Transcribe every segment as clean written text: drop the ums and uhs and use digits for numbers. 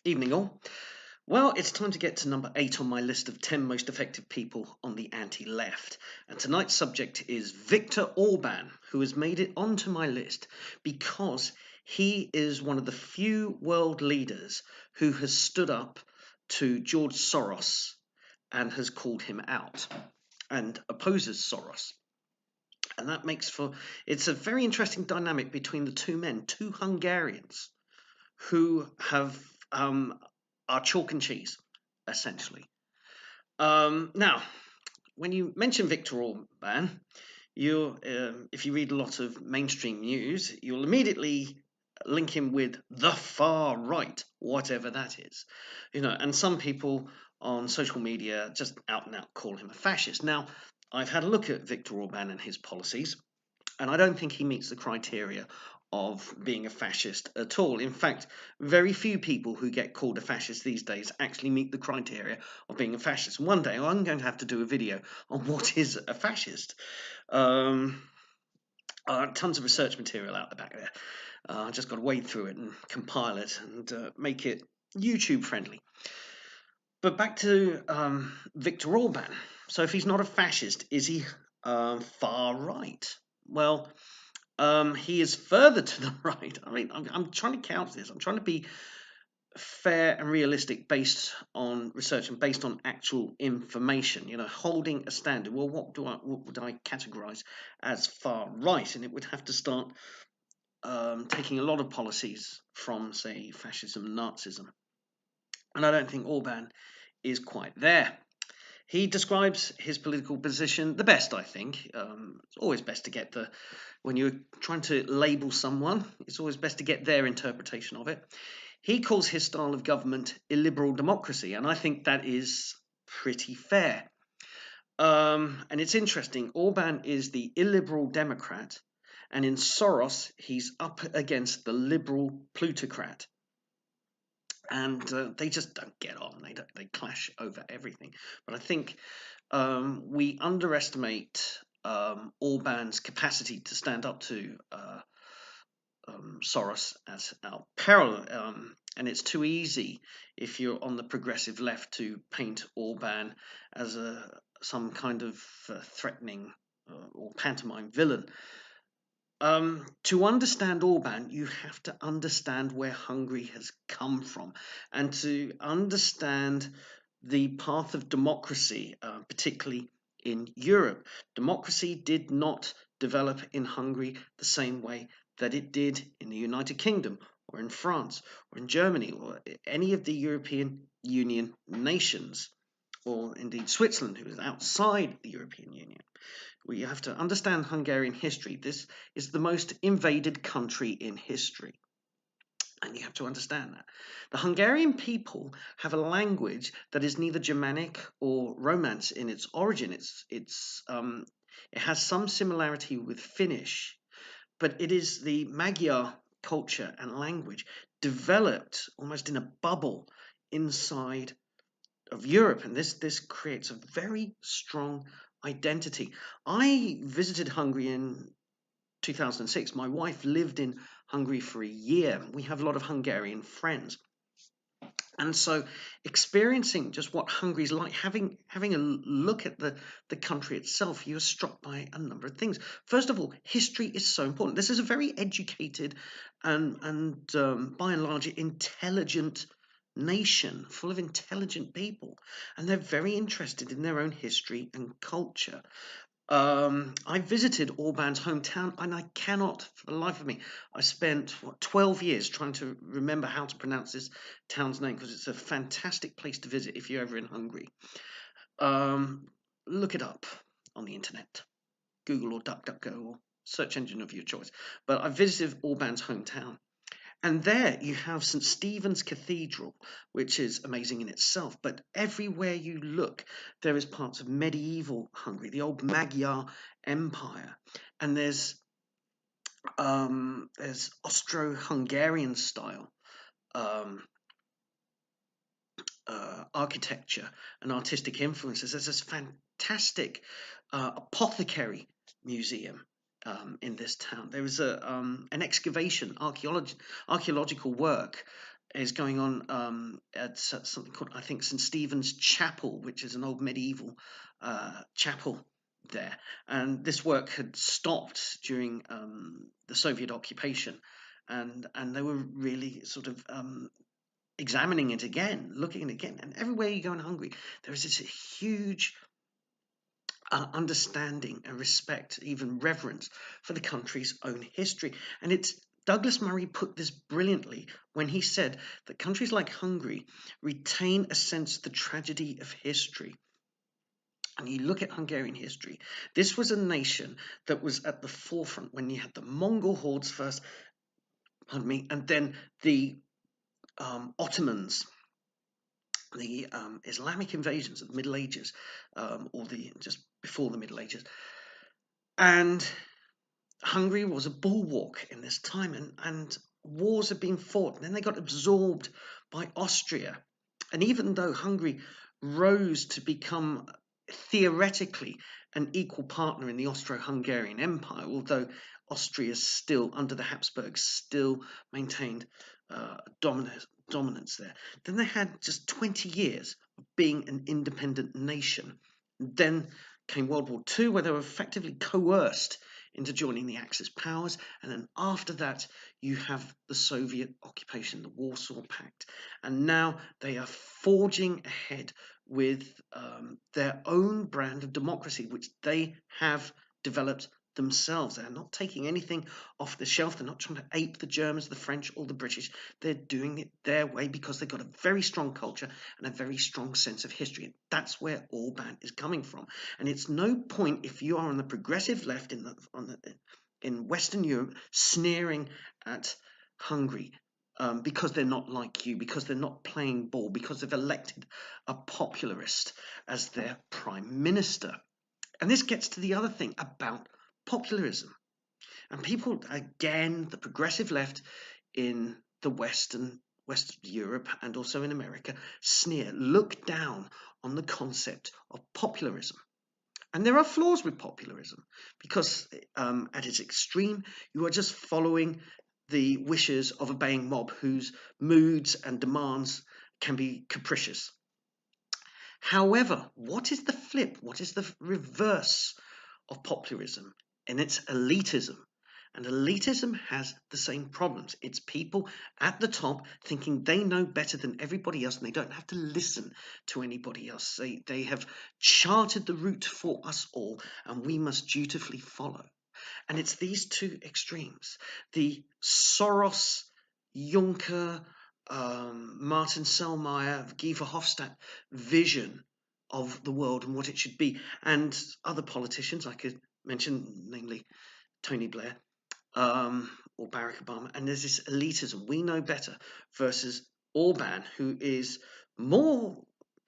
Evening all. Well, it's time to get to number 8 on my list of 10 most effective people on the anti-left. And tonight's subject is Viktor Orban, who has made it onto my list because he is one of the few world leaders who has stood up to George Soros and has called him out and opposes Soros. And that makes it's a very interesting dynamic between the two men, two Hungarians who are chalk and cheese, essentially. Now, when you mention Viktor Orban, if you read a lot of mainstream news, you'll immediately link him with the far right, whatever that is. And some people on social media just out and out call him a fascist. Now, I've had a look at Viktor Orban and his policies, and I don't think he meets the criteria of being a fascist at all. In fact, very few people who get called a fascist these days actually meet the criteria of being a fascist. One day I'm going to have to do a video on what is a fascist. Tons of research material out the back there. I just got to wade through it and compile it and make it YouTube friendly. But back to Viktor Orban. So if he's not a fascist, is he far right? Well, he is further to the right. I mean, I'm trying to count this. I'm trying to be fair and realistic based on research and based on actual information. Holding a standard. Well, what would I categorize as far right? And it would have to start taking a lot of policies from, say, fascism and Nazism. And I don't think Orban is quite there. He describes his political position the best, I think. It's always best to get when you're trying to label someone, it's always best to get their interpretation of it. He calls his style of government illiberal democracy, and I think that is pretty fair. And it's interesting, Orban is the illiberal Democrat, and in Soros, he's up against the liberal plutocrat. And they just don't get on. They clash over everything. But I think we underestimate Orban's capacity to stand up to Soros as our peril. And it's too easy if you're on the progressive left to paint Orban as some kind of threatening or pantomime villain. To understand Orban, you have to understand where Hungary has come from and to understand the path of democracy, particularly in Europe. Democracy did not develop in Hungary the same way that it did in the United Kingdom or in France or in Germany or any of the European Union nations, or indeed Switzerland, who is outside the European Union. We have to understand Hungarian history. This is the most invaded country in history. And you have to understand that. The Hungarian people have a language that is neither Germanic or Romance in its origin. It has some similarity with Finnish, but it is the Magyar culture and language developed almost in a bubble inside of Europe, and this creates a very strong identity. I visited Hungary in 2006. My wife lived in Hungary for a year. We have a lot of Hungarian friends. And so experiencing just what Hungary's like, having a look at the country itself, you are struck by a number of things. First of all, history is so important. This is a very educated and by and large intelligent nation, full of intelligent people, and they're very interested in their own history and culture. I visited Orban's hometown, and I cannot, for the life of me, I spent 12 years trying to remember how to pronounce this town's name, because it's a fantastic place to visit if you're ever in Hungary. Look it up on the internet, Google or DuckDuckGo or search engine of your choice. But I visited Orban's hometown. And there you have St. Stephen's Cathedral, which is amazing in itself. But everywhere you look, there is parts of medieval Hungary, the old Magyar Empire. And there's Austro-Hungarian style architecture and artistic influences. There's this fantastic apothecary museum in this town. There is an excavation, archaeological work is going on at something called, I think, St. Stephen's Chapel, which is an old medieval chapel there. And this work had stopped during the Soviet occupation, and they were really sort of examining it again, looking at it again. And everywhere you go in Hungary, there is this huge understanding and respect, even reverence for the country's own history. And it's Douglas Murray put this brilliantly when he said that countries like Hungary retain a sense of the tragedy of history. And you look at Hungarian history, this was a nation that was at the forefront when you had the Mongol hordes first, pardon me, and then the Ottomans, the Islamic invasions of the Middle Ages, or the just before the Middle Ages. And Hungary was a bulwark in this time, and wars had been fought, and then they got absorbed by Austria. And even though Hungary rose to become theoretically an equal partner in the Austro-Hungarian Empire, although Austria still, under the Habsburgs, still maintained dominance there, then they had just 20 years of being an independent nation. Then came World War II, where they were effectively coerced into joining the Axis powers, and then after that you have the Soviet occupation, the Warsaw Pact, and now they are forging ahead with their own brand of democracy, which they have developed themselves. They're not taking anything off the shelf. They're not trying to ape the Germans, the French, or the British. They're doing it their way because they've got a very strong culture and a very strong sense of history. And that's where Orban is coming from. And it's no point if you are on the progressive left in Western Europe sneering at Hungary because they're not like you, because they're not playing ball, because they've elected a popularist as their prime minister. And this gets to the other thing about popularism. And people, again, the progressive left in the West Europe and also in America, sneer, look down on the concept of popularism. And there are flaws with popularism because at its extreme, you are just following the wishes of a baying mob whose moods and demands can be capricious. However, what is the flip? What is the reverse of populism? And it's elitism. And elitism has the same problems. It's people at the top thinking they know better than everybody else and they don't have to listen to anybody else. They have charted the route for us all and we must dutifully follow. And it's these two extremes. The Soros, Juncker, Martin Selmayr, Guy Verhofstadt vision of the world and what it should be, and other politicians I could mention, namely Tony Blair or Barack Obama, and there's this elitism, we know better, versus Orban, who is more,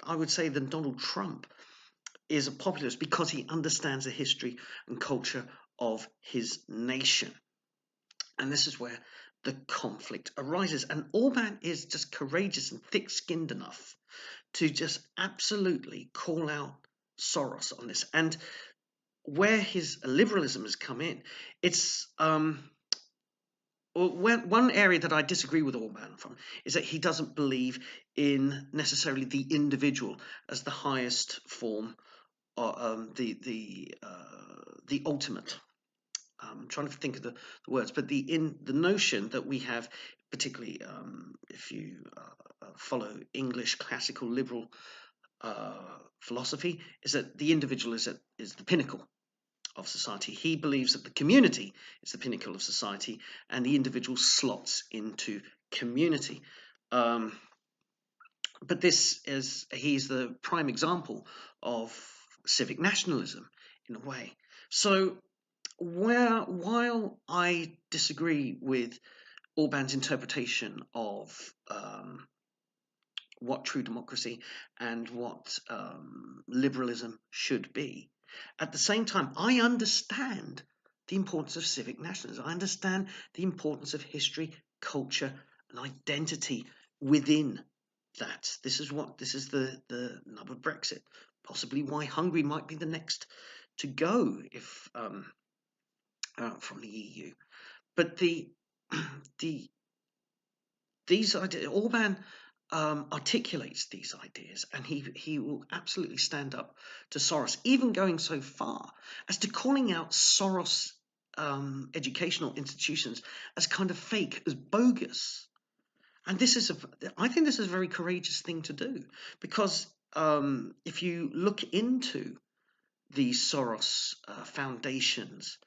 I would say, than Donald Trump, is a populist because he understands the history and culture of his nation. And this is where the conflict arises. And Orban is just courageous and thick-skinned enough to just absolutely call out Soros on this. And where his liberalism has come in, it's one area that I disagree with Orban from is that he doesn't believe in necessarily the individual as the highest form, or the ultimate. I'm trying to think of the words, but the notion that we have, particularly if you follow English classical liberal philosophy, is that the individual is the pinnacle of society. He believes that the community is the pinnacle of society, and the individual slots into community. But he's the prime example of civic nationalism in a way. So while I disagree with Orban's interpretation of what true democracy and what liberalism should be, at the same time, I understand the importance of civic nationalism. I understand the importance of history, culture, and identity within that. This is the nub of Brexit. Possibly why Hungary might be the next to go if from the EU. But the these ideas, Orban articulates these ideas, and he will absolutely stand up to Soros, even going so far as to calling out Soros educational institutions as kind of fake, as bogus. And I think this is a very courageous thing to do, because if you look into the Soros foundations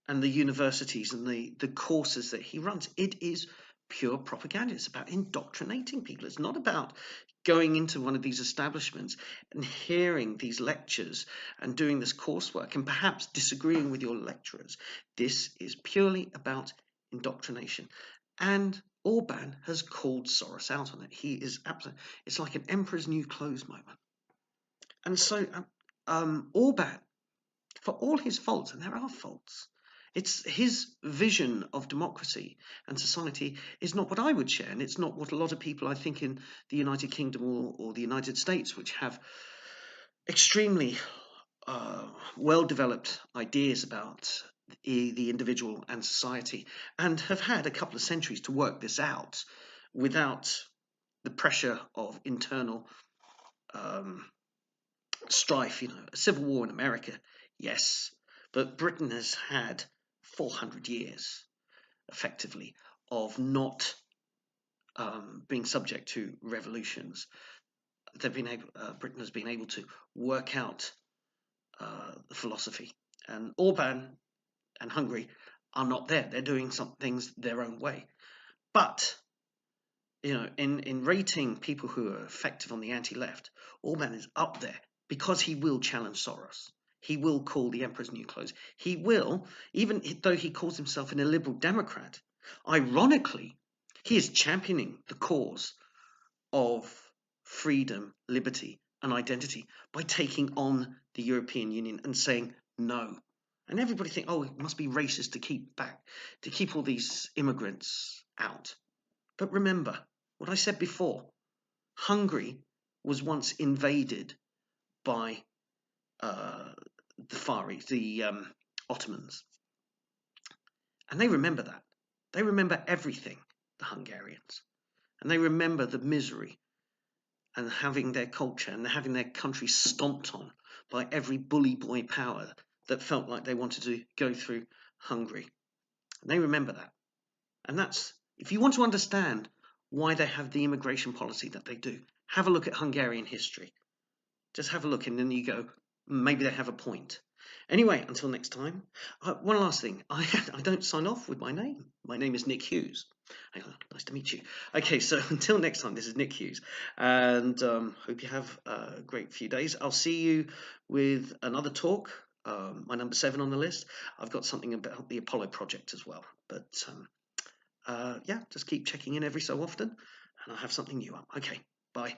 and the universities and the courses that he runs, it is pure propaganda. It's about indoctrinating people. It's not about going into one of these establishments and hearing these lectures and doing this coursework and perhaps disagreeing with your lecturers. This is purely about indoctrination. And Orban has called Soros out on it. He is absolutely, it's like an emperor's new clothes moment. And so Orban, for all his faults, and there are faults, it's his vision of democracy and society is not what I would share, and it's not what a lot of people, I think, in the United Kingdom or the United States, which have extremely well-developed ideas about the individual and society, and have had a couple of centuries to work this out without the pressure of internal strife. A civil war in America, yes, but Britain has had 400 years, effectively, of not being subject to revolutions. Britain has been able to work out the philosophy, and Orban and Hungary are not there. They're doing some things their own way. But in rating people who are effective on the anti-left, Orban is up there because he will challenge Soros. He will call the emperor's new clothes. He will, even though he calls himself an illiberal Democrat, ironically, he is championing the cause of freedom, liberty, and identity by taking on the European Union and saying no. And everybody think, oh, it must be racist to keep all these immigrants out. But remember what I said before. Hungary was once invaded by the Far East, the Ottomans. And they remember that. They remember everything, the Hungarians. And they remember the misery and having their culture and having their country stomped on by every bully boy power that felt like they wanted to go through Hungary. And they remember that. And that's, if you want to understand why they have the immigration policy that they do, have a look at Hungarian history. Just have a look, and then you go, maybe they have a point. Anyway, until next time. One last thing. I don't sign off with my name. My name is Nick Hughes. Nice to meet you. Okay, so until next time, this is Nick Hughes, and hope you have a great few days. I'll see you with another talk, my number 7 on the list. I've got something about the Apollo project as well. But yeah, just keep checking in every so often, and I'll have something new up. Okay, bye.